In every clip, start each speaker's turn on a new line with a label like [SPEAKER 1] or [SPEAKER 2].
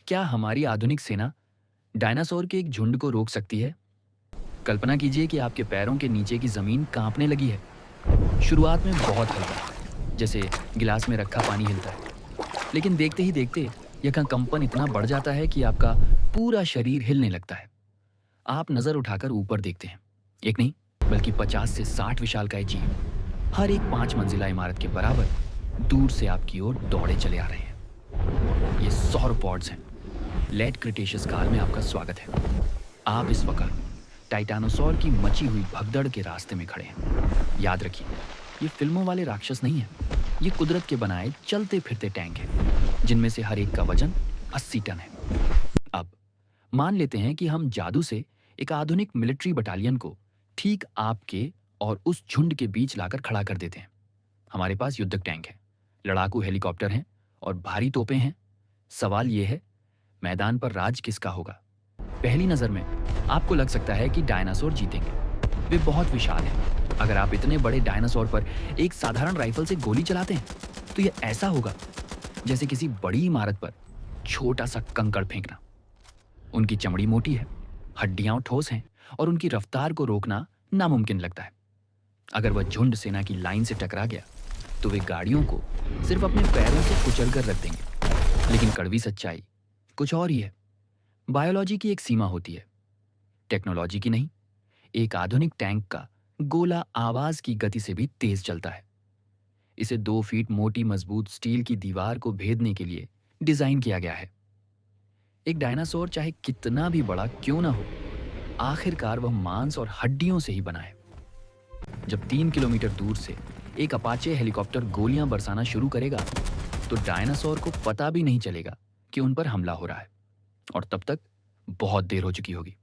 [SPEAKER 1] क्या हमारी आधुनिक सेना डायनासोर के एक झुंड को रोक सकती है? कल्पना कीजिए कि आपके पैरों के नीचे की जमीन कांपने लगी है। शुरुआत में बहुत हल्का, जैसे गिलास में रखा पानी हिलता है, लेकिन देखते ही देखते यह कंपन इतना बढ़ जाता है कि आपका पूरा शरीर हिलने लगता है। आप नजर उठाकर ऊपर देखते हैं, एक नहीं बल्कि 50 से 60 विशालकाय जीव, हर एक 5 मंजिला इमारत के बराबर, दूर से आपकी ओर दौड़े चले आ रहे हैं। ये सौरोपॉड्स हैं। लेट क्रिटेशियस काल में आपका स्वागत है। आप इस वक्त टाइटानोसॉर की मची हुई भगदड़ के रास्ते में खड़े हैं। याद रखिए, ये फिल्मों वाले राक्षस नहीं हैं। ये कुदरत के बनाए चलते फिरते टैंक हैं, जिनमें से हर एक का वजन 80 टन है। अब मान लेते हैं कि हम जादू से एक आधुनिक मिलिट्री बटालियन को ठीक आपके और उस झुंड के बीच लाकर खड़ा कर देते हैं। हमारे पास युद्धक टैंक है, लड़ाकू हेलीकॉप्टर हैं और भारी तोपें हैं। सवाल यह है, मैदान पर राज किसका होगा? पहली नजर में आपको लग सकता है कि डायनासोर जीतेंगे। वे बहुत विशाल हैं। अगर आप इतने बड़े डायनासोर पर एक साधारण राइफल से गोली चलाते हैं तो यह ऐसा होगा जैसे किसी बड़ी इमारत पर छोटा सा कंकड़ फेंकना। उनकी चमड़ी मोटी है, हड्डियां ठोस हैं और उनकी रफ्तार को रोकना नामुमकिन लगता है। अगर वह झुंड सेना की लाइन से टकरा गया तो वे गाड़ियों को सिर्फ अपने पैरों से कुचल कर रख देंगे। लेकिन कड़वी सच्चाई कुछ और ही है। बायोलॉजी की एक सीमा होती है, टेक्नोलॉजी की नहीं। एक आधुनिक टैंक का गोला आवाज की गति से भी तेज चलता है। इसे 2 फीट मोटी मजबूत स्टील की दीवार को भेदने के लिए डिजाइन किया गया है। एक डायनासोर चाहे कितना भी बड़ा क्यों ना हो, आखिरकार वह मांस और हड्डियों से ही बना है। जब 3 किलोमीटर दूर से एक अपाचे हेलीकॉप्टर गोलियां बरसाना शुरू करेगा तो डायनासोर को पता भी नहीं चलेगा कि उन पर हमला हो रहा है, और तब तक बहुत देर हो चुकी होगी।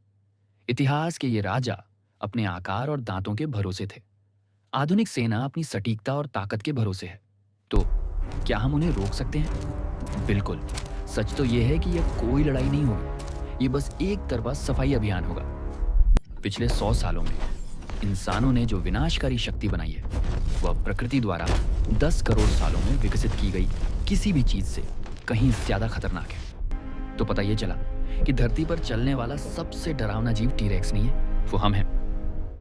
[SPEAKER 1] इतिहास के ये राजा अपने आकार और दांतों के भरोसे थे। आधुनिक सेना अपनी सटीकता और ताकत के भरोसे है। तो क्या हम उन्हें रोक सकते हैं? बिल्कुल। सच तो यह है कि यह कोई लड़ाई नहीं होगी, ये बस एक तरफा सफाई अभियान होगा। पिछले 100 सालों में इंसानों ने जो विनाशकारी शक्ति बनाई है वह प्रकृति द्वारा 10 करोड़ सालों में विकसित की गई किसी भी चीज से कहीं ज्यादा खतरनाक है। तो पता यह चला कि धरती पर चलने वाला सबसे डरावना जीव टीरेक्स नहीं है, वो हम हैं।